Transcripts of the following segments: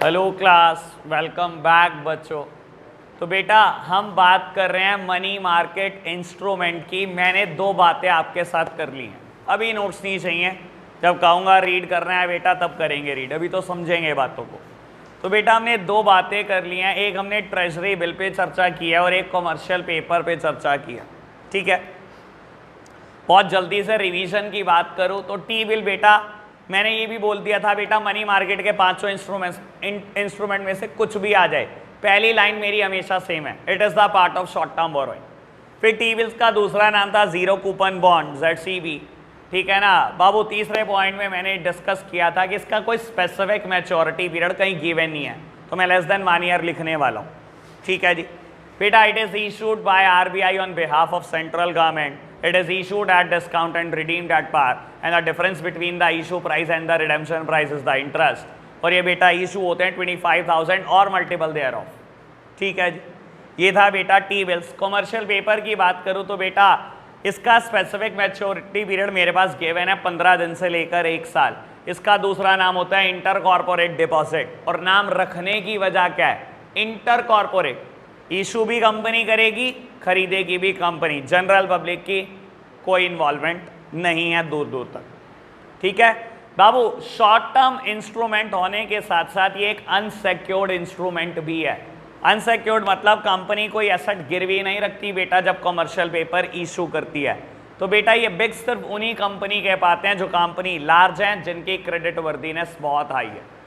Hello class, welcome back बच्चों। तो बेटा हम बात कर रहे हैं मनी मार्केट इंस्ट्रूमेंट की। मैंने दो बातें आपके साथ कर ली हैं, अभी नोट्स नहीं चाहिए। जब कहूँगा रीड करना है बेटा तब करेंगे रीड, अभी तो समझेंगे बातों को। तो बेटा हमने दो बातें कर ली हैं, एक हमने ट्रेजरी बिल पे चर्चा की है और एक कॉमर्शियल पेपर पे चर्चा की है। ठीक है, बहुत जल्दी से रिवीजन की बात करूँ तो टी बिल बेटा मैंने ये भी बोल दिया था बेटा मनी मार्केट के 500 इंस्ट्रूमेंट में से कुछ भी आ जाए, पहली लाइन मेरी हमेशा सेम है, it is the part of short term borrowing. फिर टी बिल्स का दूसरा नाम था जीरो कूपन बॉन्ड ZCB। ठीक है ना बाबू। तीसरे पॉइंट में मैंने डिस्कस किया था कि इसका कोई स्पेसिफिक मैच्योरिटी पीरियड कहीं गिवन नहीं है, तो मैं लेस देन 1 ईयर लिखने वाला हूँ। ठीक है जी बेटा, it is issued by RBI on behalf of central government. It is issued at discount and redeemed at par, and the difference between the issue price and the redemption price is the interest. और ये बेटा issue होते हैं 25,000 और multiple there of. ठीक है जी, ये था बेटा टी बिल्स। कॉमर्शियल पेपर की बात करूँ तो बेटा इसका स्पेसिफिक मैच्योरिटी पीरियड मेरे पास गिवन है 15 दिन से लेकर 1 साल। इसका दूसरा नाम होता है इंटर कॉर्पोरेट डिपॉजिट, और नाम रखने की वजह क्या है, इंटर कॉर्पोरेट। इशू भी कंपनी करेगी, खरीदेगी भी कंपनी, जनरल पब्लिक की कोई इन्वॉल्वमेंट नहीं है दूर दूर तक। ठीक है बाबू, शॉर्ट टर्म इंस्ट्रूमेंट होने के साथ साथ ये एक अनसेक्योर्ड इंस्ट्रूमेंट भी है। अनसेक्योर्ड मतलब कंपनी कोई एसेट गिरवी नहीं रखती बेटा जब कमर्शियल पेपर इशू करती है। तो बेटा ये बिग सिर्फ उन्हीं कंपनी के पाते हैं जो कंपनी लार्ज हैं, जिनकी क्रेडिट वर्दीनेस बहुत हाई है।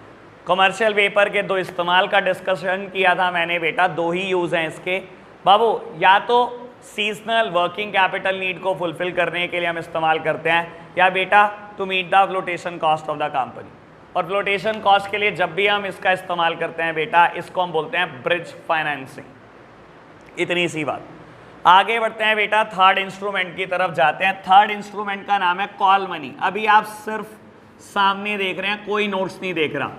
कमर्शियल पेपर के दो इस्तेमाल का डिस्कशन किया था मैंने बेटा, दो ही यूज़ हैं इसके बाबू। या तो सीजनल वर्किंग कैपिटल नीड को फुलफिल करने के लिए हम इस्तेमाल करते हैं, या बेटा to meet the flotation cost of the company. और फ्लोटेशन कॉस्ट के लिए जब भी हम इसका इस्तेमाल करते हैं बेटा, इसको हम बोलते हैं ब्रिज फाइनेंसिंग। इतनी सी बात। आगे बढ़ते हैं बेटा, थर्ड इंस्ट्रूमेंट की तरफ जाते हैं। थर्ड इंस्ट्रूमेंट का नाम है कॉल मनी। अभी आप सिर्फ सामने देख रहे हैं, कोई नोट्स नहीं देख रहा।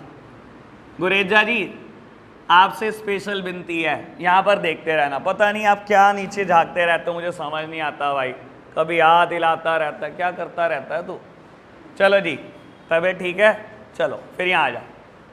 गुरेजा जी आपसे स्पेशल विनती है, यहाँ पर देखते रहना। पता नहीं आप क्या नीचे झांकते रहते हो, मुझे समझ नहीं आता भाई। कभी हाथ हिलाता रहता है, क्या करता रहता है तू। चलो जी, तबीयत ठीक है, चलो फिर यहाँ आ जाओ।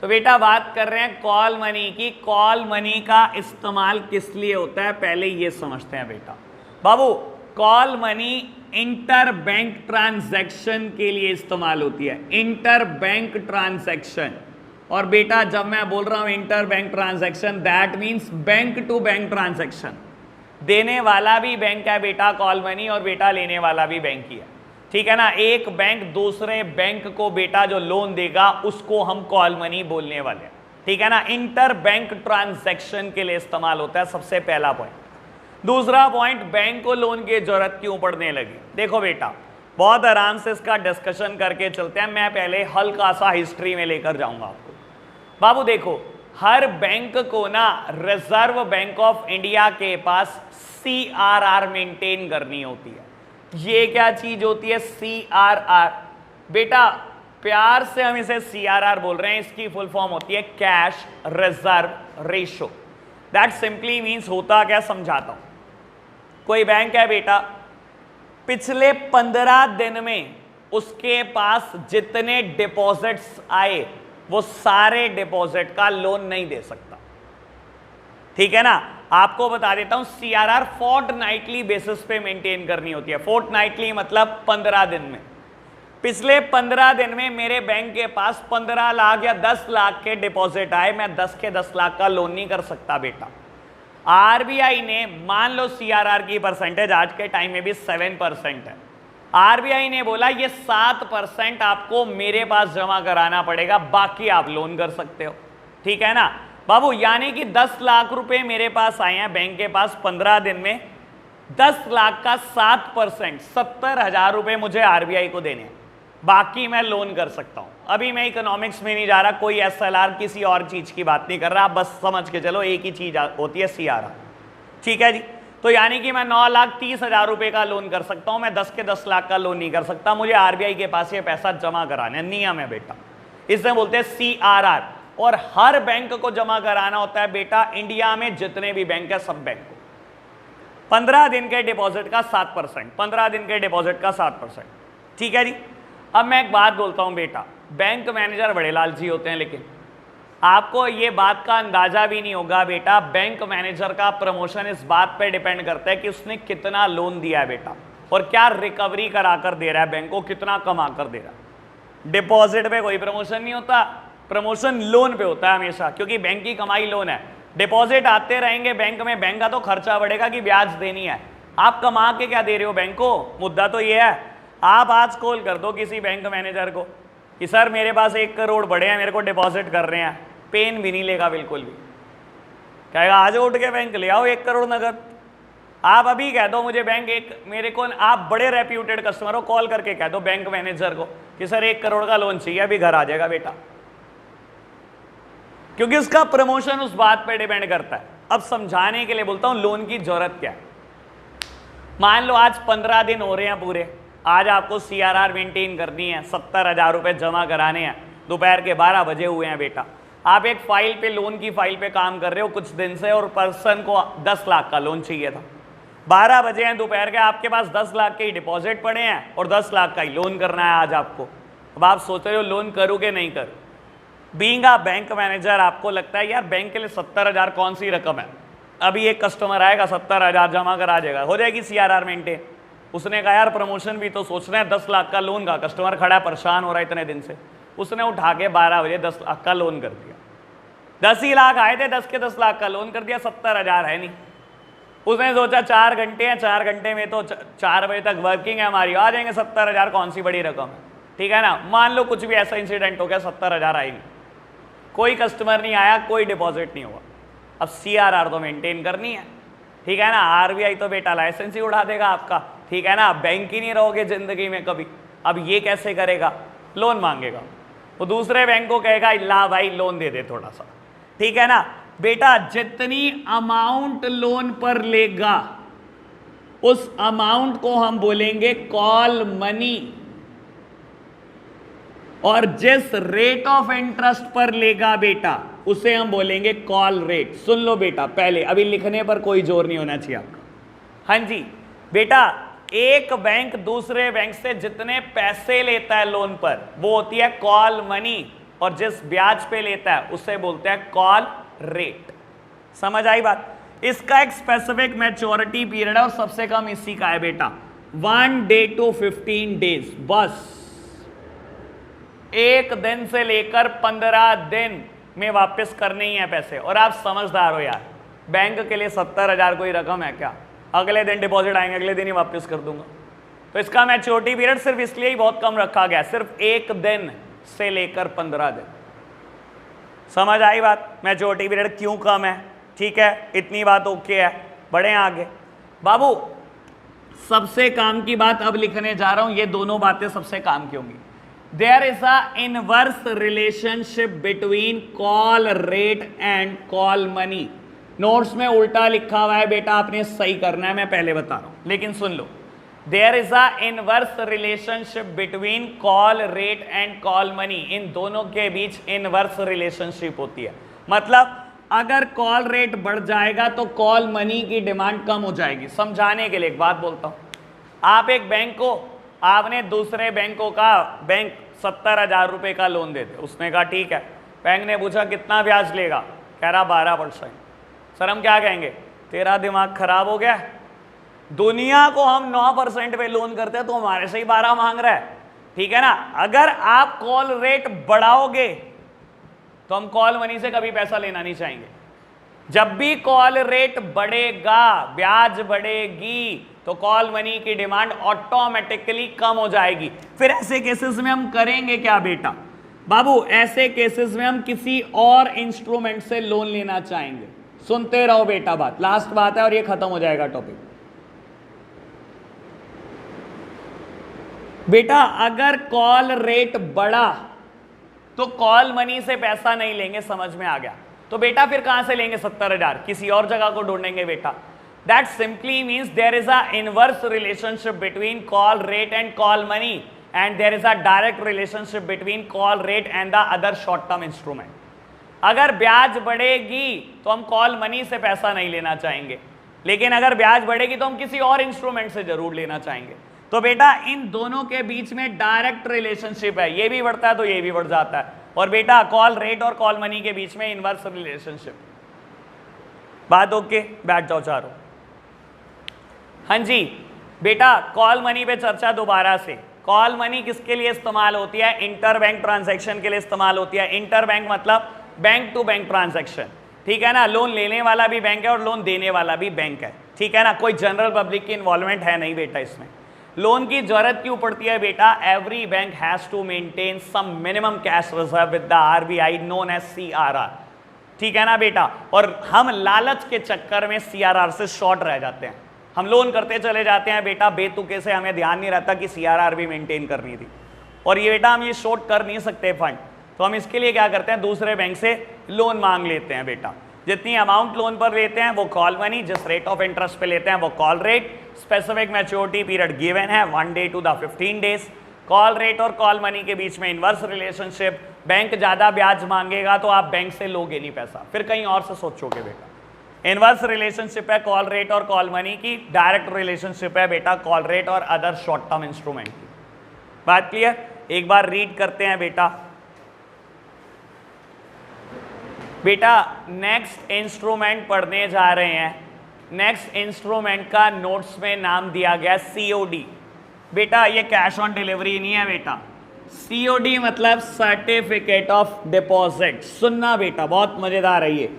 तो बेटा बात कर रहे हैं कॉल मनी की। कॉल मनी का इस्तेमाल किस लिए होता है पहले ये समझते हैं बेटा। बाबू call money inter bank transaction के लिए इस्तेमाल होती है, इंटर बैंक ट्रांजैक्शन। और बेटा जब मैं बोल रहा हूं inter bank transaction, that means bank to bank transaction. देने वाला भी बैंक है बेटा कॉल मनी, और बेटा लेने वाला भी बैंक ही है। ठीक है ना, एक बैंक दूसरे बैंक को बेटा जो लोन देगा उसको हम कॉल मनी बोलने वाले हैं। ठीक है ना, इंटर बैंक ट्रांजैक्शन के लिए इस्तेमाल होता है, सबसे पहला पॉइंट। दूसरा पॉइंट, बैंक को लोन की जरूरत क्यों पड़ने लगी। देखो बेटा बहुत आराम से इसका डिस्कशन करके चलते हैं। मैं पहले हल्का सा हिस्ट्री में लेकर जाऊंगा आपको। बाबू देखो, हर बैंक को ना रिजर्व बैंक ऑफ इंडिया के पास CRR मेंटेन करनी होती है। ये क्या चीज होती है CRR बेटा, प्यार से हम इसे CRR बोल रहे हैं, इसकी फुल फॉर्म होती है cash reserve ratio. That simply means होता क्या, समझाता हूं। कोई बैंक है बेटा, पिछले 15 दिन में उसके पास जितने डिपॉजिट्स आए वो सारे डिपॉजिट का लोन नहीं दे सकता। ठीक है ना, आपको बता देता हूं CRR फोर्टनाइटली बेसिस पे मेंटेन करनी होती है। फोर्टनाइटली मतलब 15 दिन में। पिछले 15 दिन में मेरे बैंक के पास 15 लाख या 10 लाख के डिपॉजिट आए, मैं 10 के 10 लाख का लोन नहीं कर सकता बेटा। RBI ने मान लो CRR की परसेंटेज आज के टाइम में भी 7% है। RBI ने बोला ये 7% आपको मेरे पास जमा कराना पड़ेगा, बाकी आप लोन कर सकते हो। ठीक है ना बाबू, यानी कि 10 लाख रुपए मेरे पास आए हैं बैंक के पास 15 दिन में, 10 लाख का 7% 70,000 रुपए मुझे RBI को देने हैं, बाकी मैं लोन कर सकता हूं। अभी मैं इकोनॉमिक्स में नहीं जा रहा, कोई SLR किसी और चीज की बात नहीं कर रहा, बस समझ के चलो एक ही चीज होती है CRR। ठीक है जी, तो यानी कि मैं 9,30,000 रुपए का लोन कर सकता हूं, मैं 10 के 10 लाख का लोन नहीं कर सकता। मुझे RBI के पास ये पैसा जमा कराना नियम है बेटा, इसे बोलते हैं CRR। और हर बैंक को जमा कराना होता है बेटा, इंडिया में जितने भी बैंक है सब बैंक को। 15 दिन के डिपॉजिट का 7%, 15 दिन के डिपॉजिट का 7%। ठीक है जी, अब मैं एक बात बोलता हूं बेटा, बैंक मैनेजर बड़े लालची होते हैं, लेकिन आपको ये बात का अंदाजा भी नहीं होगा बेटा, बैंक मैनेजर का प्रमोशन इस बात पे डिपेंड करता है कि उसने कितना लोन दिया है बेटा, और क्या रिकवरी करा कर दे रहा है बैंक को, कितना कमा कर दे रहा है। डिपॉजिट पे कोई प्रमोशन नहीं होता, प्रमोशन लोन पे होता है हमेशा, क्योंकि बैंक की कमाई लोन है। डिपॉजिट आते रहेंगे बैंक में, बैंक का तो खर्चा बढ़ेगा कि ब्याज देनी है। आप कमा के क्या दे रहे हो बैंक को, मुद्दा तो ये है। आप आज कॉल कर दो किसी बैंक मैनेजर को कि सर मेरे पास 1 करोड़ बड़े हैं, मेरे को डिपॉजिट कर रहे हैं, पेन भी नहीं लेगा बिल्कुल भी, कहेगा आज उठ के बैंक ले आओ 1 करोड़ नगद। आप अभी कह दो मुझे बैंक मेरे को, आप बड़े रेप्यूटेड कस्टमर हो, कॉल करके कह दो बैंक मैनेजर को कि सर 1 करोड़ का लोन चाहिए, अभी घर आ जाएगा बेटा, क्योंकि उसका प्रमोशन उस बात पे डिपेंड करता है। अब समझाने के लिए बोलता हूं लोन की जरूरत क्या है। मान लो आज 15 दिन हो रहे हैं पूरे, आज आपको CRR मेंटेन करनी है, 70,000 रुपए जमा कराने हैं, दोपहर के 12 बजे हुए हैं बेटा। आप एक फाइल पे, लोन की फाइल पे काम कर रहे हो कुछ दिन से, और पर्सन को 10 लाख का लोन चाहिए था। 12 बजे हैं दोपहर के, आपके पास 10 लाख के ही डिपॉजिट पड़े हैं और 10 लाख का ही लोन करना है आज आपको। अब आप सोच रहे हो लोन करूँ कि नहीं करूँ। बीइंग अ बैंक मैनेजर आपको लगता है यार बैंक के लिए 70,000 कौन सी रकम है, अभी एक कस्टमर आएगा 70,000 जमा करा देगा, हो जाएगी CRR मेंटेन। उसने कहा यार प्रमोशन भी तो सोच रहे हैं, 10 लाख का लोन का कस्टमर खड़ा है, परेशान हो रहा है इतने दिन से। उसने उठा के 12 बजे 10 लाख का लोन कर दिया। 10 ही लाख आए थे, 10 के 10 लाख का लोन कर दिया, 70,000 है नहीं। उसने सोचा 4 घंटे हैं, 4 घंटे में तो 4 बजे तक वर्किंग है हमारी, आ जाएंगे 70,000, कौन सी बड़ी रकम है, ठीक है ना। मान लो कुछ भी ऐसा इंसिडेंट हो गया, 70,000 आएगी, कोई कस्टमर नहीं आया, कोई डिपॉजिट नहीं हुआ। अब CRR तो मेंटेन करनी है, ठीक है ना। RBI तो बेटा लाइसेंस ही उड़ा देगा आपका, ठीक है ना, बैंक ही नहीं रहोगे जिंदगी में कभी। अब ये कैसे करेगा, लोन मांगेगा, वो दूसरे बैंक को कहेगा ला भाई लोन दे दे थोड़ा सा, ठीक है ना। बेटा जितनी अमाउंट लोन पर लेगा उस अमाउंट को हम बोलेंगे कॉल मनी, और जिस रेट ऑफ इंटरेस्ट पर लेगा बेटा उसे हम बोलेंगे कॉल रेट। सुन लो बेटा पहले, अभी लिखने पर कोई जोर नहीं होना चाहिए आपका। हाँ जी बेटा, एक बैंक दूसरे बैंक से जितने पैसे लेता है लोन पर वो होती है कॉल मनी, और जिस ब्याज पे लेता है उसे बोलते हैं कॉल रेट। समझ आई बात। इसका एक स्पेसिफिक मैच्योरिटी पीरियड है और सबसे कम इसी का है बेटा 1 day to 15 days, बस 1 दिन से लेकर 15 दिन में वापस करने ही है पैसे। और आप समझदार हो यार, बैंक के लिए 70,000 कोई रकम है क्या, अगले दिन डिपॉजिट आएंगे अगले दिन ही वापस कर दूंगा। तो इसका मैच्योरिटी पीरियड सिर्फ इसलिए ही बहुत कम रखा गया, सिर्फ 1 दिन से लेकर 15 दिन। समझ आई बात, मैच्योरिटी पीरियड क्यों कम है, ठीक है, इतनी बात ओके है। बढ़े आगे बाबू, सबसे काम की बात अब लिखने जा रहा हूं, ये दोनों बातें सबसे काम की होंगी। There is a inverse relationship between call rate and call money। Notes में उल्टा लिखा हुआ है बेटा, आपने सही करना है, मैं पहले बता रहा हूं, लेकिन सुन लो। There is a inverse relationship between call rate and call money। इन दोनों के बीच inverse relationship होती है, मतलब अगर कॉल रेट बढ़ जाएगा तो कॉल मनी की डिमांड कम हो जाएगी। समझाने के लिए एक बात बोलता हूं, आप एक बैंक को, आपने दूसरे बैंकों का, बैंक 70,000 रुपए का लोन देते, उसने कहा ठीक है। बैंक ने पूछा कितना ब्याज लेगा, कह रहा 12%। सर हम क्या कहेंगे, तेरा दिमाग खराब हो गया, दुनिया को हम 9% पे लोन करते हैं तो हमारे से ही 12 मांग रहा है, ठीक है ना। अगर आप कॉल रेट बढ़ाओगे तो हम कॉल मनी से कभी पैसा लेना नहीं चाहेंगे। जब भी कॉल रेट बढ़ेगा, ब्याज बढ़ेगी, तो कॉल मनी की डिमांड ऑटोमेटिकली कम हो जाएगी। फिर ऐसे केसेस में हम करेंगे क्या बेटा बाबू, ऐसे केसेस में हम किसी और इंस्ट्रूमेंट से लोन लेना चाहेंगे। सुनते रहो बेटा बात, लास्ट बात है और ये खत्म हो जाएगा टॉपिक। बेटा अगर कॉल रेट बढ़ा तो कॉल मनी से पैसा नहीं लेंगे, समझ में आ गया। तो बेटा फिर कहां से लेंगे 70,000, किसी और जगह को ढूंढेंगे बेटा। That simply means there is a inverse relationship between call rate and call money, and there is a direct relationship between call rate and the other short term instrument। अगर ब्याज बढ़ेगी तो हम कॉल मनी से पैसा नहीं लेना चाहेंगे, लेकिन अगर ब्याज बढ़ेगी तो हम किसी और इंस्ट्रूमेंट से जरूर लेना चाहेंगे। तो बेटा इन दोनों के बीच में डायरेक्ट रिलेशनशिप है, ये भी बढ़ता है तो ये भी बढ़ जाता है। और बेटा कॉल रेट और कॉल मनी के बीच में इनवर्स रिलेशनशिप। बात ओके, बैठ जाओ चारों। हाँ जी बेटा, कॉल मनी पे चर्चा दोबारा से। कॉल मनी किसके लिए इस्तेमाल होती है? इंटर बैंक ट्रांजैक्शन के लिए इस्तेमाल होती है। इंटर बैंक मतलब बैंक टू बैंक ट्रांजैक्शन, ठीक है ना। लोन लेने वाला भी बैंक है और लोन देने वाला भी बैंक है, ठीक है ना। कोई जनरल पब्लिक की इन्वॉल्वमेंट है नहीं बेटा इसमें। लोन की जरूरत क्यों पड़ती है बेटा? Every bank has to maintain some minimum cash reserve with the RBI known as CRR, ठीक है ना बेटा। और हम लालच के चक्कर में सीआरआर से शॉर्ट रह जाते हैं। हम लोन करते चले जाते हैं बेटा बेतुके से, हमें ध्यान नहीं रहता कि सीआरआर भी मेंटेन करनी थी। और ये बेटा हम ये शॉर्ट कर नहीं सकते फंड, तो हम इसके लिए क्या करते हैं? दूसरे बैंक से लोन मांग लेते हैं बेटा। जितनी अमाउंट लोन पर लेते हैं वो कॉल मनी, जिस रेट ऑफ इंटरेस्ट पे लेते हैं वो call rate. Specific maturity period given है 1 day to the 15 days। Call rate और कॉल मनी के बीच में इनवर्स रिलेशनशिप। बैंक ज्यादा ब्याज मांगेगा तो आप बैंक से लोगे नहीं पैसा, फिर कहीं और से सोचोगे बेटा। इनवर्स रिलेशनशिप है कॉल रेट और कॉल मनी की। डायरेक्ट रिलेशनशिप है बेटा कॉल रेट और अदर शॉर्ट टर्म इंस्ट्रूमेंट की। बात क्लियर? एक बार रीड करते हैं बेटा। बेटा नेक्स्ट इंस्ट्रूमेंट पढ़ने जा रहे हैं। नेक्स्ट इंस्ट्रूमेंट का नोट्स में नाम दिया गया सीओडी। बेटा ये कैश ऑन डिलीवरी नहीं है बेटा। सीओडी मतलब सर्टिफिकेट ऑफ डिपॉजिट। सुनना बेटा, बहुत मजेदार है ये।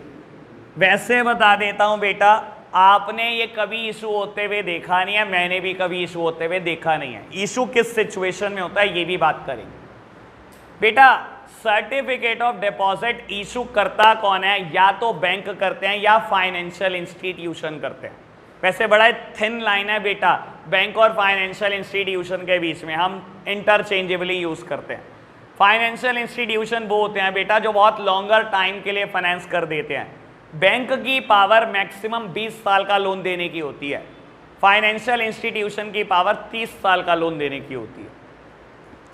वैसे बता देता हूं बेटा, आपने ये कभी इशू होते हुए देखा नहीं है, मैंने भी कभी इशू होते हुए देखा नहीं है। इशू किस सिचुएशन में होता है ये भी बात करेंगे बेटा। सर्टिफिकेट ऑफ डिपॉजिट इशू करता कौन है? या तो बैंक करते हैं या फाइनेंशियल इंस्टीट्यूशन करते हैं। वैसे बड़ा थिन लाइन है बेटा बैंक और फाइनेंशियल इंस्टीट्यूशन के बीच में, हम इंटरचेंजेबली यूज करते हैं। फाइनेंशियल इंस्टीट्यूशन वो होते हैं बेटा जो बहुत लॉन्गर टाइम के लिए फाइनेंस कर देते हैं। बैंक की पावर मैक्सिमम 20 साल का लोन देने की होती है, फाइनेंशियल इंस्टीट्यूशन की पावर 30 साल का लोन देने की होती है।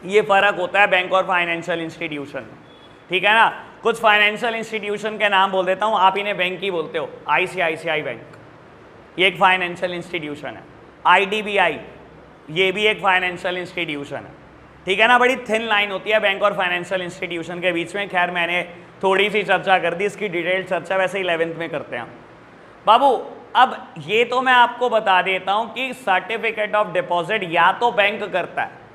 ये फर्क होता है बैंक और फाइनेंशियल इंस्टीट्यूशन में, ठीक है ना। कुछ फाइनेंशियल इंस्टीट्यूशन के नाम बोल देता हूं, आप इन्हें बैंक ही बोलते हो। आईसीआईसीआई बैंक ये एक फाइनेंशियल इंस्टीट्यूशन है। आईडीबीआई ये भी एक फाइनेंशियल इंस्टीट्यूशन है, ठीक है ना। बड़ी थिन लाइन होती है बैंक और फाइनेंशियल इंस्टीट्यूशन के बीच में। खैर मैंने थोड़ी सी चर्चा कर दी, इसकी डिटेल चर्चा वैसे 11th में करते हैं बाबू। अब ये तो मैं आपको बता देता हूं कि सर्टिफिकेट ऑफ डिपॉजिट या तो बैंक करता है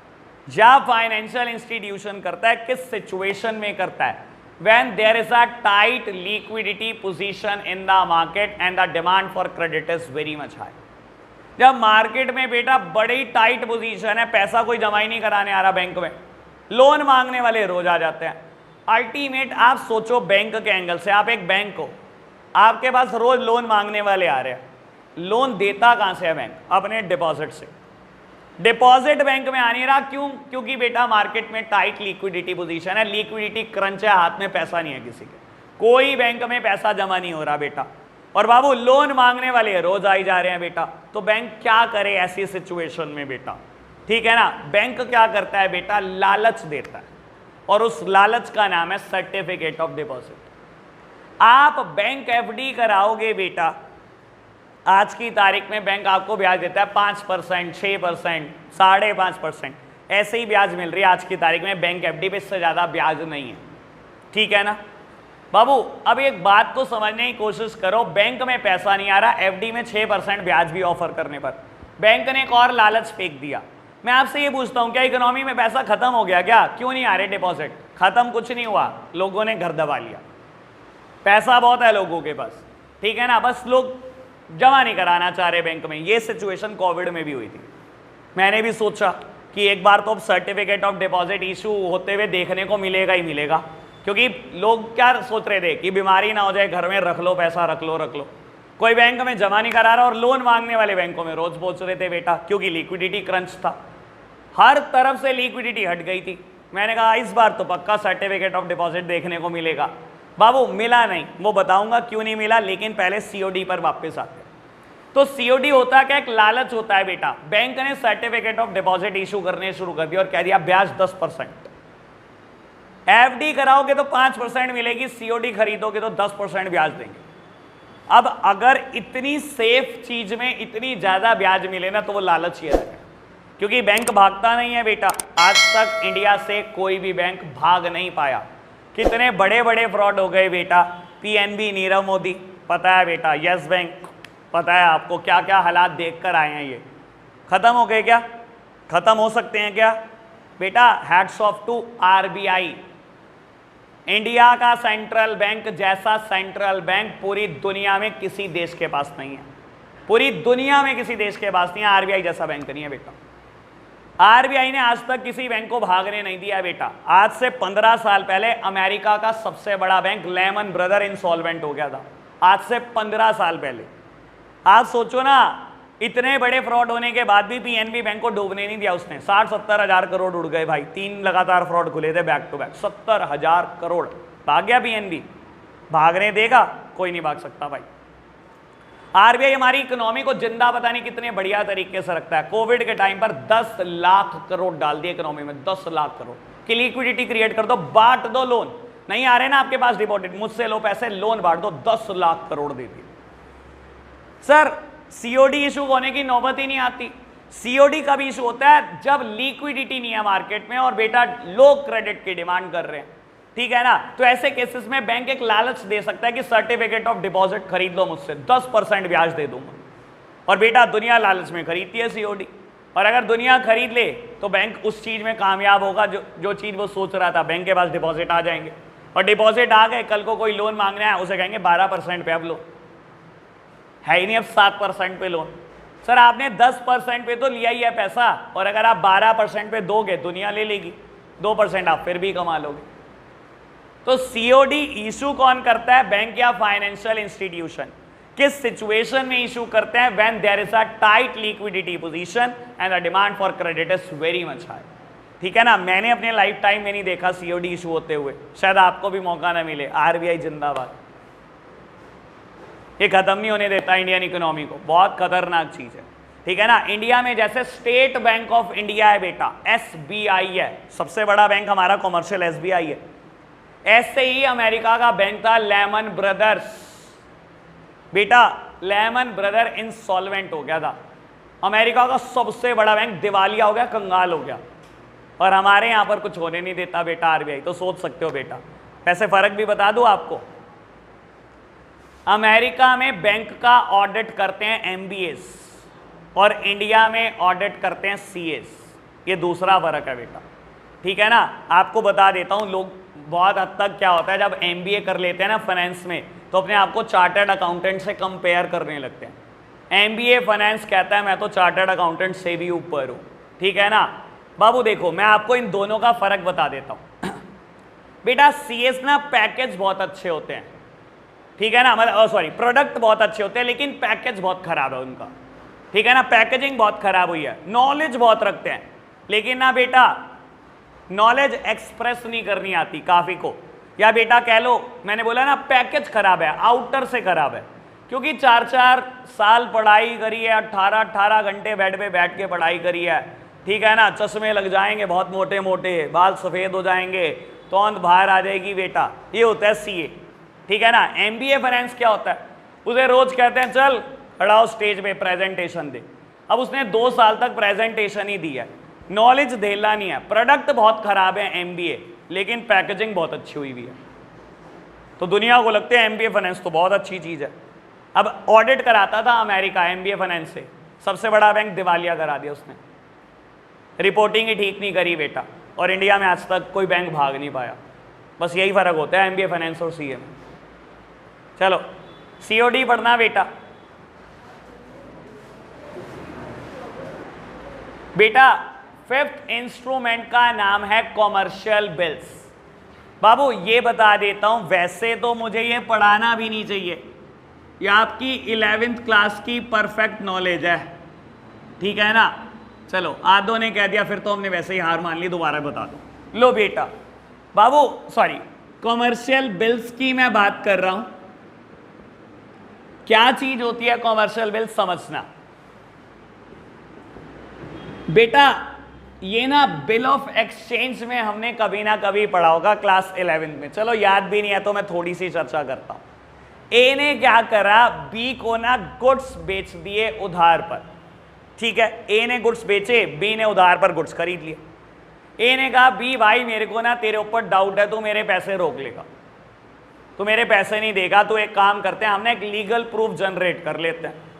या फाइनेंशियल इंस्टीट्यूशन करता है। किस सिचुएशन में करता है? When there is a tight liquidity position in the market and the demand for credit is very much high. जब मार्केट में बेटा बड़ी टाइट पोजीशन है, पैसा कोई जमा ही नहीं कराने आ रहा बैंक में, लोन मांगने वाले रोज आ जाते हैं। अल्टीमेट आप सोचो बैंक के एंगल से, आप एक बैंक हो, आपके पास रोज लोन मांगने वाले आ रहे हैं। लोन देता कहां से है बैंक? अपने डिपॉजिट से। डिपॉजिट बैंक में आ नहीं रहा, क्यों? क्योंकि बेटा मार्केट में टाइट लिक्विडिटी पोजीशन है, लिक्विडिटी क्रंच है, हाथ में पैसा नहीं है किसी के, कोई बैंक में पैसा जमा नहीं हो रहा बेटा। और बाबू लोन मांगने वाले रोज आई जा रहे हैं बेटा, तो बैंक क्या करे ऐसी सिचुएशन में बेटा? ठीक है ना। बैंक क्या करता है बेटा? लालच देता है, और उस लालच का नाम है सर्टिफिकेट ऑफ डिपॉजिट। आप बैंक एफडी कराओगे बेटा, आज की तारीख में बैंक आपको ब्याज देता है 5%, 6%, 5.5%, ऐसे ही ब्याज मिल रही है आज की तारीख में बैंक एफडी पे। इससे ज़्यादा ब्याज नहीं है, ठीक है ना बाबू। अब एक बात को समझने की कोशिश करो, बैंक में पैसा नहीं आ रहा, एफडी में 6% ब्याज भी ऑफर करने पर बैंक ने एक और लालच फेंक दिया। मैं आपसे ये पूछता हूँ, क्या इकोनॉमी में पैसा खत्म हो गया क्या? क्यों नहीं आ रहे डिपॉजिट? खत्म कुछ नहीं हुआ, लोगों ने घर दबा लिया। पैसा बहुत है लोगों के पास, ठीक है ना, बस लोग जमा नहीं कराना चाह रहे बैंक में। ये सिचुएशन कोविड में भी हुई थी। मैंने भी सोचा कि एक बार तो अब सर्टिफिकेट ऑफ डिपॉजिट इशू होते हुए देखने को मिलेगा ही मिलेगा, क्योंकि लोग क्या सोच रहे थे कि बीमारी ना हो जाए, घर में रख लो पैसा, रख लो। कोई बैंक में जमा नहीं करा रहा और लोन मांगने वाले बैंकों में रोज पहुंच रहे थे बेटा, क्योंकि लिक्विडिटी क्रंच था, हर तरफ से लिक्विडिटी हट गई थी। मैंने कहा इस बार तो पक्का सर्टिफिकेट ऑफ डिपॉजिट देखने को मिलेगा। बाबू मिला नहीं, वो बताऊंगा क्यों नहीं मिला, लेकिन पहले सीओडी पर वापस आते हैं। तो सीओडी होता क्या? एक लालच होता है बेटा। बैंक ने सर्टिफिकेट ऑफ डिपॉजिट इशू करने शुरू कर दिया और कह दिया ब्याज 10%। एफडी कराओगे तो 5% मिलेगी, सीओडी खरीदोगे तो 10% ब्याज देंगे। अब अगर इतनी सेफ चीज में इतनी ज्यादा ब्याज मिले ना, तो वो लालच ही है, क्योंकि बैंक भागता नहीं है बेटा। आज तक इंडिया से कोई भी बैंक भाग नहीं पाया। कितने बड़े बड़े फ्रॉड हो गए बेटा। पीएनबी, नीरव मोदी, पता है बेटा, यस बैंक, पता है आपको क्या क्या हालात देख कर आए हैं। ये खत्म हो गए क्या? खत्म हो सकते हैं क्या बेटा? Hats off to RBI. India का सेंट्रल बैंक जैसा सेंट्रल बैंक पूरी दुनिया में किसी देश के पास नहीं है। पूरी दुनिया में किसी देश के पास नहीं है। आरबीआई जैसा बैंक नहीं है बेटा। आरबीआई ने आज तक किसी बैंक को भागने नहीं दिया बेटा। आज से 15 साल पहले अमेरिका का सबसे बड़ा बैंक लेमन ब्रदर इंसॉल्वेंट हो गया था। आज से 15 साल पहले। आज सोचो ना, इतने बड़े फ्रॉड होने के बाद भी पीएनबी बैंक को डूबने नहीं दिया उसने। 60-70 हजार करोड़ उड़ गए भाई। 3 लगातार फ्रॉड खुले थे बैक टू बैक। 70,000 करोड़ भाग गया पीएनबी। भागने देगा? कोई नहीं भाग सकता भाई। आरबीआई हमारी इकोनॉमी को जिंदा पता नहीं कितने बढ़िया तरीके से रखता है। कोविड के टाइम पर 10 लाख करोड़ डाल दिए इकोनॉमी में। 10 लाख करोड़ की लिक्विडिटी क्रिएट कर दो, बांट दो लोन। नहीं आ रहे ना आपके पास डिपॉजिट, मुझसे लो पैसे, लोन बांट दो। 10 लाख करोड़ दे दिए। सर सीओडी इशू होने की नौबत ही नहीं आती। सीओडी कब इशू होता है? जब लिक्विडिटी नहीं है मार्केट में और बेटा लोग क्रेडिट की डिमांड कर रहे हैं, ठीक है ना। तो ऐसे केसेस में बैंक एक लालच दे सकता है कि सर्टिफिकेट ऑफ डिपॉजिट खरीद लो मुझसे, 10% ब्याज दे दूंगा। और बेटा दुनिया लालच में खरीदती है सीओडी। और अगर दुनिया खरीद ले तो बैंक उस चीज में कामयाब होगा जो चीज वो सोच रहा था। बैंक के पास डिपॉजिट आ जाएंगे, और डिपॉजिट आ गए, कल को कोई लोन मांगना है उसे कहेंगे 12% पे अब लो, है ही नहीं अब 7% पे लोन। सर आपने 10% पे तो लिया ही है पैसा, और अगर आप 12% पे दोगे दुनिया ले लेगी, 2% आप फिर भी कमा लोगे। तो सीओडी इशू कौन करता है? बैंक या फाइनेंशियल इंस्टीट्यूशन। किस सिचुएशन में इशू करते हैं? When there is a tight liquidity position and the demand for credit is very much high. ठीक है ना। मैंने अपने लाइफ टाइम में नहीं देखा सीओडी इशू होते हुए, शायद आपको भी मौका ना मिले। आरबीआई जिंदाबाद। ये खत्म नहीं होने देता इंडियन इकोनॉमी को, बहुत खतरनाक चीज है। ठीक है ना। इंडिया में जैसे स्टेट बैंक ऑफ इंडिया है बेटा, एसबीआई है, सबसे बड़ा बैंक हमारा कॉमर्शियल एसबीआई है। ऐसे ही अमेरिका का बैंक था लेमन ब्रदर्स। बेटा लेमन ब्रदर इंसॉल्वेंट हो गया था। अमेरिका का सबसे बड़ा बैंक दिवालिया हो गया, कंगाल हो गया। और हमारे यहां पर कुछ होने नहीं देता बेटा आरबीआई। तो सोच सकते हो बेटा। वैसे फर्क भी बता दूं आपको, अमेरिका में बैंक का ऑडिट करते हैं एमबीएस और इंडिया में ऑडिट करते हैं सीएस। ये दूसरा फर्क है बेटा। ठीक है ना। आपको बता देता हूं, लोग बहुत हद तक क्या होता है, जब एमबीए कर लेते हैं ना फाइनेंस में, तो अपने आप को चार्टर्ड अकाउंटेंट से कंपेयर करने लगते हैं। एमबीए फाइनेंस कहता है मैं तो चार्टर्ड अकाउंटेंट से भी ऊपर हूं। ठीक है ना। बाबू देखो, मैं आपको इन दोनों का फर्क बता देता हूं। बेटा सीएस ना पैकेज बहुत अच्छे होते हैं, ठीक है ना, मतलब सॉरी प्रोडक्ट बहुत अच्छे होते हैं, लेकिन पैकेज बहुत खराब है उनका। ठीक है ना। पैकेजिंग बहुत खराब हुई है। नॉलेज बहुत रखते हैं, लेकिन ना बेटा नॉलेज एक्सप्रेस नहीं करनी आती काफी को। या बेटा कह लो, मैंने बोला ना पैकेज खराब है, आउटर से खराब है, क्योंकि 4-4 साल पढ़ाई करी है, 18-18 घंटे बेड पे बैठ के पढ़ाई करी है। ठीक है ना। चश्मे लग जाएंगे बहुत मोटे मोटे, बाल सफेद हो जाएंगे, तौंद बाहर आ जाएगी बेटा। ये होता है सीए। ठीक है ना। एमबीए फाइनेंस क्या होता है? उसे रोज कहते हैं चल खड़ा हो स्टेज पे प्रेजेंटेशन दे। अब उसने 2 साल तक प्रेजेंटेशन ही दी है, नॉलेज देला नहीं है। प्रोडक्ट बहुत खराब है एमबीए, लेकिन पैकेजिंग बहुत अच्छी हुई हुई है। तो दुनिया को लगता है एमबीए फाइनेंस तो बहुत अच्छी चीज है। अब ऑडिट कराता था अमेरिका एमबीए फाइनेंस से, सबसे बड़ा बैंक दिवालिया करा दिया उसने। रिपोर्टिंग ही ठीक नहीं करी बेटा, और इंडिया में आज तक कोई बैंक भाग नहीं पाया। बस यही फर्क होता है एमबीए फाइनेंस और सीए में। चलो सीओडी पढ़ना बेटा। बेटा 5th इंस्ट्रूमेंट का नाम है कॉमर्शियल बिल्स। बाबू ये बता देता हूं, वैसे तो मुझे ये पढ़ाना भी नहीं चाहिए, ये आपकी 11th क्लास की परफेक्ट नॉलेज है। ठीक है ना। चलो आधों ने कह दिया, फिर तो हमने वैसे ही हार मान ली, दोबारा बता दो। लो बेटा बाबू, सॉरी कॉमर्शियल बिल्स की मैं बात कर रहा हूं। क्या चीज होती है कॉमर्शियल बिल्स समझना बेटा। ये ना बिल ऑफ एक्सचेंज में हमने कभी ना कभी पढ़ा होगा क्लास 11 में। चलो याद भी नहीं है तो मैं थोड़ी सी चर्चा करता हूं। ए ने क्या करा, बी को ना गुड्स बेच दिए उधार पर। ठीक है। ए ने गुड्स बेचे, बी ने उधार पर गुड्स खरीद लिए। ए ने कहा बी भाई मेरे को ना तेरे ऊपर डाउट है, तू मेरे पैसे रोक लेगा, तू मेरे पैसे नहीं देगा, तो एक काम करते हैं हम ना एक लीगल प्रूफ जनरेट कर लेते हैं।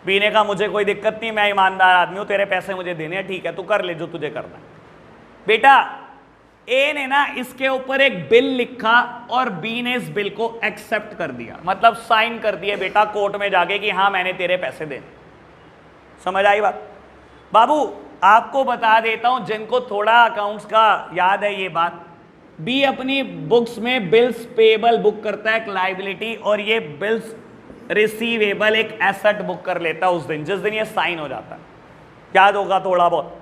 बी ने कहा मुझे कोई दिक्कत नहीं, मैं ईमानदार आदमी हूं, तेरे पैसे मुझे देने हैं, ठीक है तू कर ले जो तुझे करना है। बेटा ए ने ना इसके ऊपर एक बिल लिखा और बी ने इस बिल को एक्सेप्ट कर दिया, मतलब साइन कर दिए बेटा कोर्ट में जाके कि हाँ मैंने तेरे पैसे देने। समझ आई बात? बाबू आपको बता देता हूं जिनको थोड़ा अकाउंट्स का याद है ये बात, बी अपनी बुक्स में बिल्स पेएबल बुक करता है एक लायबिलिटी, और ये बिल्स रिसीवेबल एक एसेट बुक कर लेता है उस दिन जिस दिन ये साइन हो जाता है। याद होगा थोड़ा बहुत।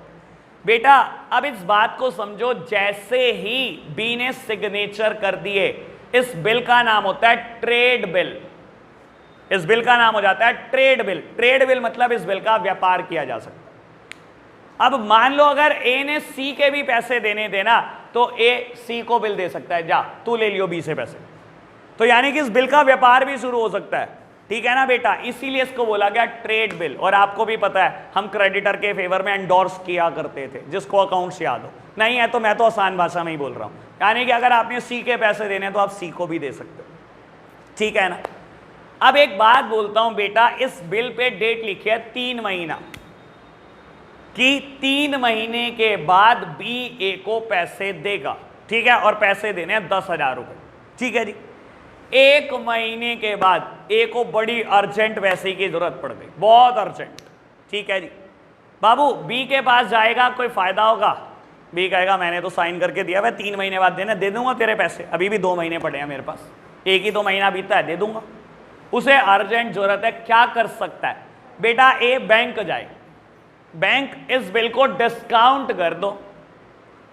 बेटा अब इस बात को समझो, जैसे ही बी ने सिग्नेचर कर दिए, इस बिल का नाम होता है ट्रेड बिल। इस बिल का नाम हो जाता है ट्रेड बिल। ट्रेड बिल मतलब इस बिल का व्यापार किया जा सकता है। अब मान लो अगर ए ने सी के भी पैसे देने देना, तो ए सी को बिल दे सकता है, जा तू ले लियो बी से पैसे, तो यानी कि इस बिल का व्यापार भी शुरू हो सकता है। ठीक है ना बेटा, इसीलिए इसको बोला गया ट्रेड बिल। और आपको भी पता है हम क्रेडिटर के फेवर में एंडोर्स किया करते थे, जिसको अकाउंट्स याद हो। नहीं है तो मैं तो आसान भाषा में ही बोल रहा हूं, यानी कि अगर आपने सी के पैसे देने तो आप सी को भी दे सकते हो। ठीक है ना। अब एक बात बोलता हूं बेटा, इस बिल पे डेट लिखी है 3 महीना, कि 3 महीने के बाद बी ए को पैसे देगा। ठीक है, और पैसे देने हैं 10,000 रुपए। ठीक है जी। 1 महीने के बाद ए को बड़ी अर्जेंट पैसे की जरूरत पड़ गई, बहुत अर्जेंट। ठीक है जी। बाबू बी के पास जाएगा, कोई फायदा होगा? बी कहेगा मैंने तो साइन करके दिया, मैं 3 महीने बाद देना, दे दूंगा तेरे पैसे, अभी भी 2 महीने पड़े हैं मेरे पास, एक ही 2 महीना बीता है, दे दूंगा। उसे अर्जेंट जरूरत है, क्या कर सकता है बेटा? ए बैंक जाए, बैंक इस बिल को डिस्काउंट कर दो।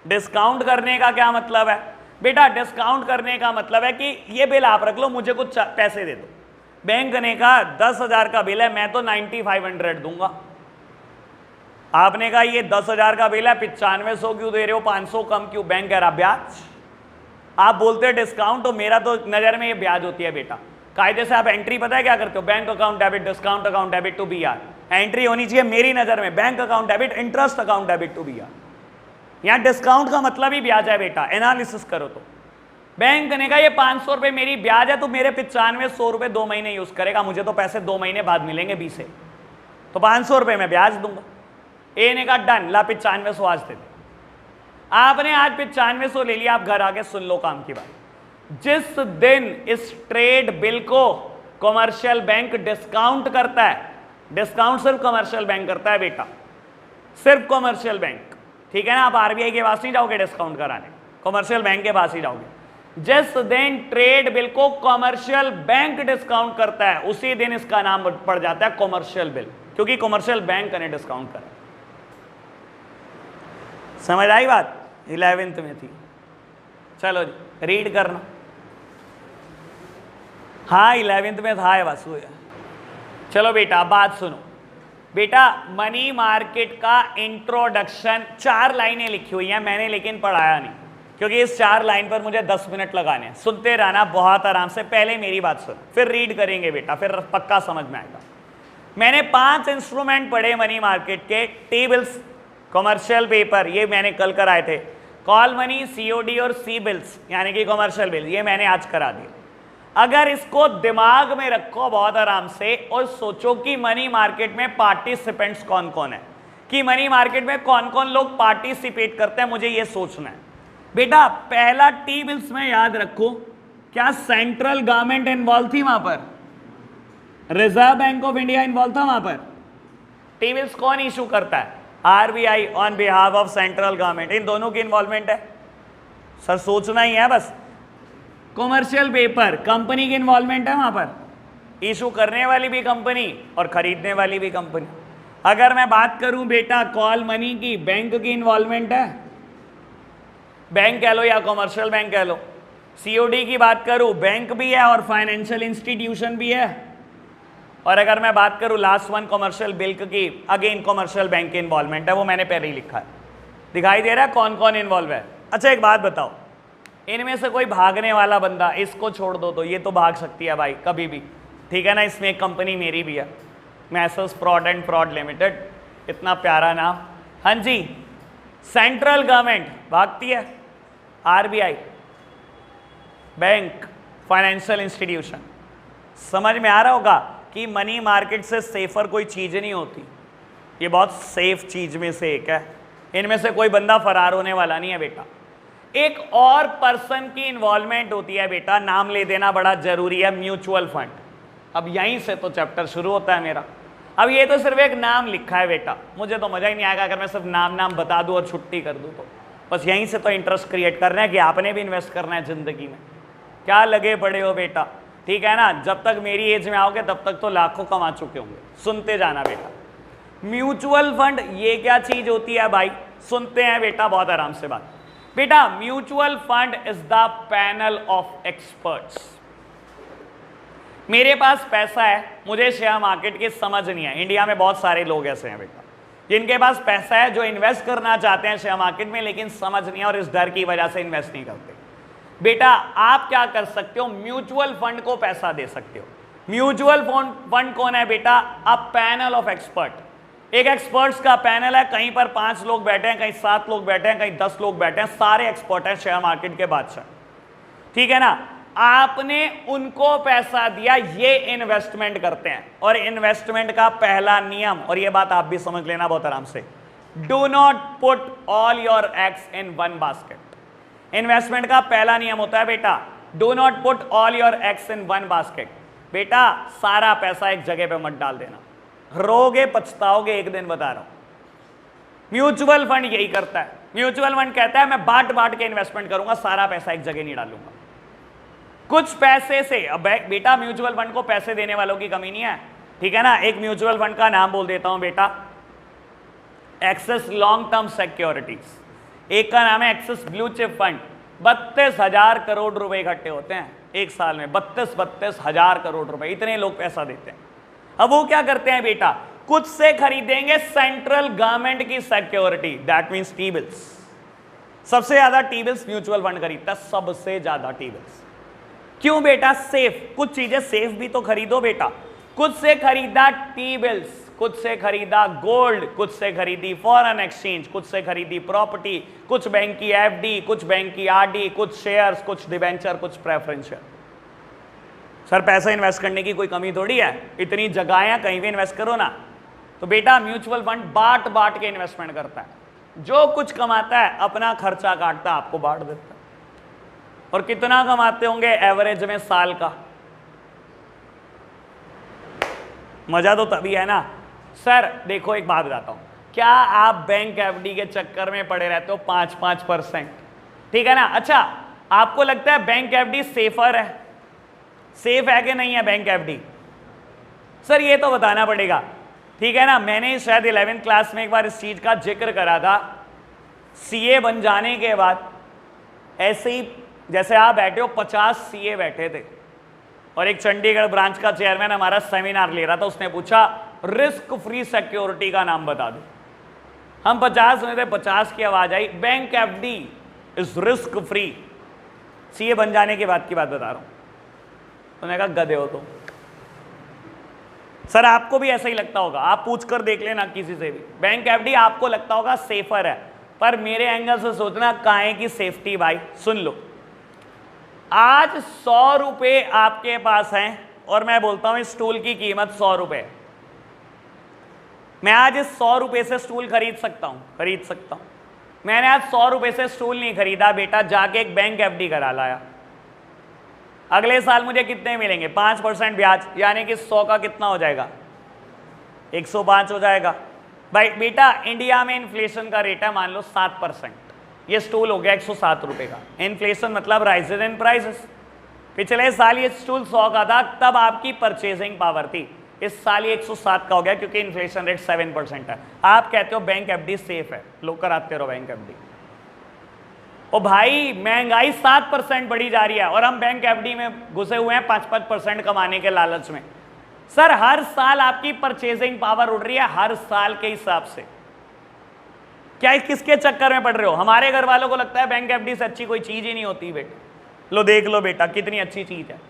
डिस्काउंट करने का क्या मतलब है बेटा? डिस्काउंट करने का मतलब है कि ये बिल आप रख लो, मुझे कुछ पैसे दे दो। बैंक ने कहा 10,000 का बिल है, मैं तो 9500 दूंगा। आपने कहा ये 10,000 का बिल है, 9500 क्यों दे रहे हो, 500 कम क्यों? बैंक कह रहा ब्याज। आप बोलते हो डिस्काउंट, तो मेरा तो नजर में ये ब्याज होती है बेटा। कायदे से आप एंट्री पता है क्या करते हो? Bank account debit, discount account debit to B R. Entry होनी चाहिए मेरी नजर में bank account debit, interest account debit to B R. यहां डिस्काउंट का मतलब ही ब्याज है बेटा, एनालिसिस करो तो। बैंक ने कहा ये 500 रुपए मेरी ब्याज है, तो मेरे 9500 रुपए 2 महीने यूज करेगा, मुझे तो पैसे 2 महीने बाद मिलेंगे बी से, तो 500 रुपए मैं ब्याज दूंगा। ए ने कहा डन, ला 9500 आज दे दे। आपने आज 9500 ले लिया, आप घर आके सुन लो काम की बात। जिस दिन इस ट्रेड बिल को कमर्शियल बैंक डिस्काउंट करता है, डिस्काउंट सिर्फ कमर्शियल बैंक करता है बेटा, सिर्फ कमर्शियल बैंक। ठीक है ना, आप आरबीआई के पास नहीं जाओगे डिस्काउंट कराने, कमर्शियल बैंक के पास ही जाओगे। जिस दिन ट्रेड बिल को कमर्शियल बैंक डिस्काउंट करता है, उसी दिन इसका नाम पड़ जाता है कमर्शियल बिल, क्योंकि कमर्शियल बैंक ने डिस्काउंट करा। समझ आई बात? 11th में थी। चलो जी रीड करना। हाँ 11th में था बस वो। चलो बेटा बात सुनो। बेटा मनी मार्केट का इंट्रोडक्शन 4 लाइनें लिखी हुई हैं मैंने, लेकिन पढ़ाया नहीं, क्योंकि इस 4 लाइन पर मुझे 10 मिनट लगाने हैं। सुनते रहना बहुत आराम से, पहले मेरी बात सुनो फिर रीड करेंगे बेटा, फिर पक्का समझ में आएगा। मैंने 5 इंस्ट्रूमेंट पढ़े मनी मार्केट के। टी बिल्स, कमर्शियल पेपर, ये मैंने कल कराए थे। कॉल मनी, सीओडी और सी बिल्स यानी कि कमर्शियल बिल, ये मैंने आज करा दिए। अगर इसको दिमाग में रखो बहुत आराम से और सोचो कि मनी मार्केट में पार्टिसिपेंट्स कौन कौन है, कि मनी मार्केट में कौन कौन लोग पार्टिसिपेट करते हैं, मुझे ये सोचना है। बेटा पहला टी बिल्स में याद रखो, क्या सेंट्रल गवर्नमेंट इन्वॉल्व थी वहां पर? Reserve Bank of India involve था वहां पर। टी बिल्स कौन इशू करता है? RBI on behalf of central government. इन दोनों की इन्वॉल्वमेंट है सर, सोचना ही है बस। कमर्शियल पेपर, कंपनी की इन्वॉल्वमेंट है वहां पर, इशू करने वाली भी कंपनी और खरीदने वाली भी कंपनी। अगर मैं बात करूं बेटा कॉल मनी की, बैंक की इन्वॉल्वमेंट है, बैंक कह लो या कमर्शियल बैंक कह लो। सीओडी की बात करूं, बैंक भी है और फाइनेंशियल इंस्टीट्यूशन भी है। और अगर मैं बात करूं लास्ट वन कमर्शियल बिल्क की, अगेन कमर्शियल बैंक की इन्वॉल्वमेंट है, वो मैंने पहले ही लिखा है। दिखाई दे रहा है कौन कौन इन्वॉल्व है। अच्छा एक बात बताओ, इनमें से कोई भागने वाला बंदा, इसको छोड़ दो तो ये तो भाग सकती है भाई कभी भी, ठीक है ना। इसमें एक कंपनी मेरी भी है, Messrs fraud and fraud limited, इतना प्यारा नाम। हाँ जी सेंट्रल गवर्नमेंट भागती है, आरबीआई, बैंक, फाइनेंशियल इंस्टीट्यूशन। समझ में आ रहा होगा कि मनी मार्केट से सेफर कोई चीज नहीं होती, ये बहुत सेफ चीज में से एक है, इनमें से कोई बंदा फरार होने वाला नहीं है बेटा। एक और पर्सन की इन्वॉल्वमेंट होती है बेटा, नाम ले देना बड़ा जरूरी है, म्यूचुअल फंड। अब यहीं से तो चैप्टर शुरू होता है मेरा। अब ये तो सिर्फ एक नाम लिखा है बेटा, मुझे तो मजा ही नहीं आएगा अगर मैं सिर्फ नाम बता दूं और छुट्टी कर दूं। तो बस यहीं से तो इंटरेस्ट क्रिएट करना है कि आपने भी इन्वेस्ट करना है जिंदगी में। क्या लगे पड़े हो बेटा, ठीक है ना? जब तक मेरी एज में आओगे तब तक तो लाखों कमा चुके होंगे। सुनते जाना बेटा, म्यूचुअल फंड ये क्या चीज होती है भाई, सुनते हैं बेटा बहुत आराम से बात। बेटा mutual fund is the panel of experts. मेरे पास पैसा है, मुझे शेयर मार्केट की समझ नहीं है। इंडिया में बहुत सारे लोग ऐसे हैं बेटा जिनके पास पैसा है, जो इन्वेस्ट करना चाहते हैं शेयर मार्केट में, लेकिन समझ नहीं है और इस डर की वजह से इन्वेस्ट नहीं करते। बेटा आप क्या कर सकते हो, म्यूचुअल फंड को पैसा दे सकते हो। म्यूचुअल फंड कौन है बेटा? A panel of expert. एक एक्सपर्ट्स का पैनल है, कहीं पर 5 लोग बैठे हैं, कहीं 7 लोग बैठे हैं, कहीं 10 लोग बैठे हैं, सारे एक्सपर्ट हैं शेयर मार्केट के बादशाह, ठीक है ना? आपने उनको पैसा दिया, ये इन्वेस्टमेंट करते हैं। और इन्वेस्टमेंट का पहला नियम, और ये बात आप भी समझ लेना बहुत आराम से, do not put all your eggs in one basket. Investment का पहला नियम होता है बेटा, do not put all your eggs in one basket. बेटा सारा पैसा एक जगह पे मत डाल देना, रोगे पछताओगे एक दिन, बता रहा हूं। म्यूचुअल फंड यही करता है। म्यूचुअल फंड कहता है मैं बांट के इन्वेस्टमेंट करूंगा, सारा पैसा एक जगह नहीं डालूंगा। कुछ पैसे से, अब बेटा म्यूचुअल फंड को पैसे देने वालों की कमी नहीं है, ठीक है ना? एक म्यूचुअल फंड का नाम बोल देता हूं बेटा, एक्सिस लॉन्ग टर्म सिक्योरिटीज। एक का नाम है axis blue chip fund. 32,000 crore रुपए इकट्ठे होते हैं एक साल में, 32,000 करोड़ रुपए, इतने लोग पैसा देते हैं। अब वो क्या करते हैं बेटा, कुछ से खरीदेंगे सेंट्रल गवर्नमेंट की security, that means T bills. सबसे ज्यादा टी बिल्स म्यूचुअल फंड खरीदता है, सबसे ज्यादा टी बिल्स। क्यों बेटा? सेफ, कुछ चीजें सेफ भी तो खरीदो बेटा। कुछ से खरीदा टी बिल्स, कुछ से खरीदा गोल्ड, कुछ से खरीदी फॉरेन एक्सचेंज, कुछ से खरीदी प्रॉपर्टी, कुछ बैंक की एफडी, कुछ बैंक की आरडी, कुछ शेयर्स, कुछ डिबेंचर, कुछ प्रेफरेंस शेयर। सर पैसा इन्वेस्ट करने की कोई कमी थोड़ी है, इतनी जगहें कहीं भी इन्वेस्ट करो ना। तो बेटा म्यूचुअल फंड बांट के इन्वेस्टमेंट करता है, जो कुछ कमाता है अपना खर्चा काटता है, आपको बांट देता है। और कितना कमाते होंगे एवरेज में साल का? मजा तो तभी है ना। सर देखो एक बात बताता हूं, क्या आप बैंक एफडी के चक्कर में पड़े रहते हो 5-5%, ठीक है ना? अच्छा आपको लगता है बैंक एफडी सेफर है? सेफ है कि नहीं है बैंक एफडी? सर ये तो बताना पड़ेगा, ठीक है ना? मैंने शायद 11th क्लास में एक बार इस चीज का जिक्र करा था। सीए बन जाने के बाद ऐसे ही जैसे आप बैठे हो, 50 सीए बैठे थे और एक चंडीगढ़ ब्रांच का चेयरमैन हमारा सेमिनार ले रहा था। उसने पूछा रिस्क फ्री सिक्योरिटी का नाम बता दो। हम 50 में थे, 50 की आवाज आई, bank FD is risk free. CA बन जाने के बाद की बात बता रहा हूं। उन्होंने कहा गधे हो तुम। सर आपको भी ऐसा ही लगता होगा, आप पूछ कर देख लेना किसी से भी, बैंक एफडी आपको लगता होगा सेफर है, पर मेरे एंगल से सोचना काहे की सेफ्टी भाई। सुन लो, आज 100 रुपए आपके पास हैं और मैं बोलता हूं इस स्टूल की कीमत 100 रुपए। मैं आज इस 100 रुपए से स्टूल खरीद सकता हूं। मैंने आज 100 रुपए से स्टूल नहीं खरीदा बेटा, जाके एक बैंक एफडी करा लाया। अगले साल मुझे कितने मिलेंगे? 5% ब्याज, यानी कि 100 का कितना हो जाएगा? 105 हो जाएगा। भाई बेटा इंडिया में इन्फ्लेशन का रेट है मान लो 7%, ये स्टूल हो गया 107 रुपए का। इन्फ्लेशन मतलब राइजेस इन प्राइसेस। पिछले साल ये स्टूल 100 का था, तब आपकी परचेजिंग पावर थी। इस साल ये 107 का हो गया क्योंकि इन्फ्लेशन रेट 7% है। आप कहते हो बैंक एफडी सेफ है, लोग कराते रहो बैंक एफडी। ओ भाई महंगाई 7% बढ़ी जा रही है और हम बैंक एफडी में घुसे हुए हैं 5-5% कमाने के लालच में। सर हर साल आपकी परचेजिंग पावर उड़ रही है, हर साल के हिसाब से। क्या किसके चक्कर में पड़ रहे हो? हमारे घर वालों को लगता है बैंक एफडी से अच्छी कोई चीज ही नहीं होती बेटा। लो देख लो बेटा कितनी अच्छी चीज है,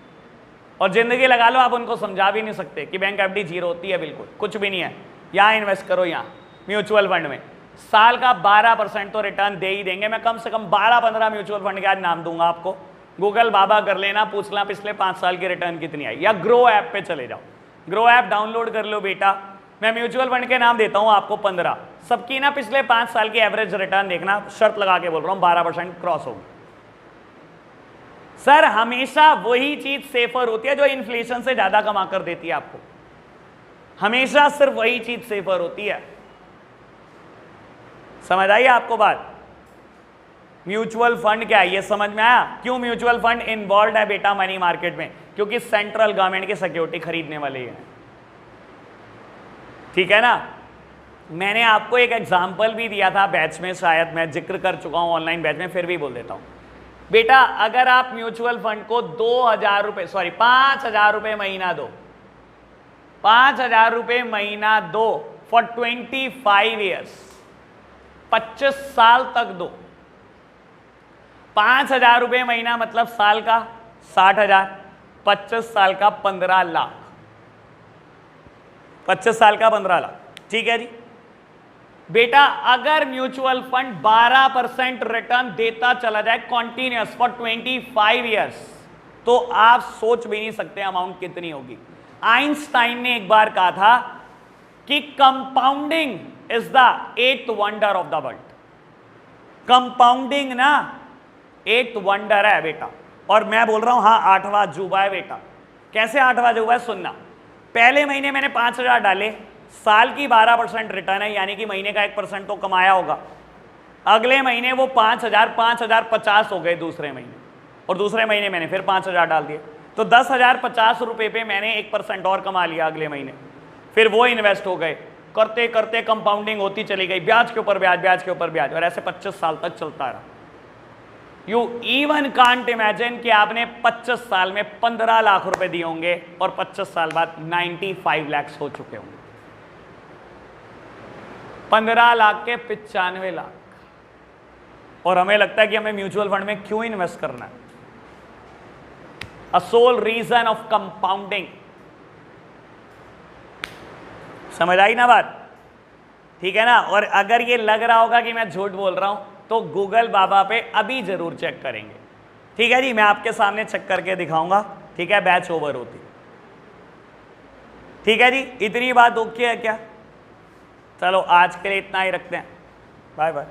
और जिंदगी लगा लो, आप उनको समझा भी नहीं सकते कि बैंक एफडी जीरो होती है, बिल्कुल कुछ भी नहीं है। यहाँ इन्वेस्ट करो, यहाँ म्यूचुअल फंड में साल का 12% तो रिटर्न दे ही देंगे। मैं कम से कम 12-15 म्यूचुअल फंड के आज नाम दूंगा आपको, गूगल बाबा कर लेना, पूछ लेना पिछले 5 साल की रिटर्न कितनी आई, या ग्रो ऐप पे चले जाओ, ग्रो ऐप डाउनलोड कर लो बेटा। मैं म्यूचुअल फंड के नाम देता हूं आपको 15, सबकी ना पिछले 5 साल की एवरेज रिटर्न देखना, शर्त लगा के बोल रहा हूं 12% क्रॉस होगी। सर हमेशा वही चीज सेफर होती है जो इन्फ्लेशन से ज्यादा कमा कर देती है आपको, हमेशा सिर्फ वही चीज सेफर होती है। समझ आई आपको बात? म्यूचुअल फंड क्या है ये समझ में आया? क्यों म्यूचुअल फंड इन्वॉल्व है बेटा मनी मार्केट में? क्योंकि सेंट्रल गवर्नमेंट की सिक्योरिटी खरीदने वाले हैं, ठीक है ना। मैंने आपको एक एग्जांपल भी दिया था बैच में, शायद मैं जिक्र कर चुका हूं ऑनलाइन बैच में, फिर भी बोल देता हूं बेटा। अगर आप म्यूचुअल फंड को 2,000 रुपए 5,000 रुपए महीना दो, 5,000 रुपए महीना दो फॉर 25 ईयर्स, 25 साल तक दो। 5,000 रुपए महीना मतलब साल का 60,000, 25 साल का 15 लाख, 25 साल का 15 लाख, ठीक है जी बेटा। अगर म्यूचुअल फंड 12% रिटर्न देता चला जाए कॉन्टिन्यूअस फॉर 25 ईयर्स, तो आप सोच भी नहीं सकते अमाउंट कितनी होगी। आइंस्टाइन ने एक बार कहा था कि compounding is the 8th wonder of the world. Compounding ना 8th वंडर है बेटा, और मैं बोल रहा हूं हाँ 8वां अजूबा है बेटा। कैसे 8वां अजूबा है सुनना। पहले महीने मैंने 5,000 डाले, साल की 12% रिटर्न है, यानी कि महीने का 1% तो कमाया होगा। अगले महीने वो 5,050 हो गए दूसरे महीने, और दूसरे महीने मैंने फिर 5,000 डाल दिए, तो 10,050 रुपए पे मैंने 1% और कमा लिया अगले महीने। फिर वो इन्वेस्ट हो गए, करते करते कंपाउंडिंग होती चली गई, ब्याज के ऊपर ब्याज, ब्याज के ऊपर ब्याज, और ऐसे 25 साल तक चलता रहा। यू इवन कांट इमेजिन कि आपने 25 साल में 15 लाख रुपए दिए होंगे और 25 साल बाद 95 लाख हो चुके होंगे। 15 लाख के 95 लाख, और हमें लगता है कि हमें म्यूचुअल फंड में क्यों इन्वेस्ट करना है। A sole reason of compounding. समझ आई ना बात? ठीक है ना। और अगर ये लग रहा होगा कि मैं झूठ बोल रहा हूं तो गूगल बाबा पे अभी जरूर चेक करेंगे, ठीक है जी। मैं आपके सामने चेक करके दिखाऊंगा, ठीक है, बैच ओवर होती, ठीक है जी। इतनी बात ओके है क्या? चलो आज के लिए इतना ही रखते हैं, बाय बाय।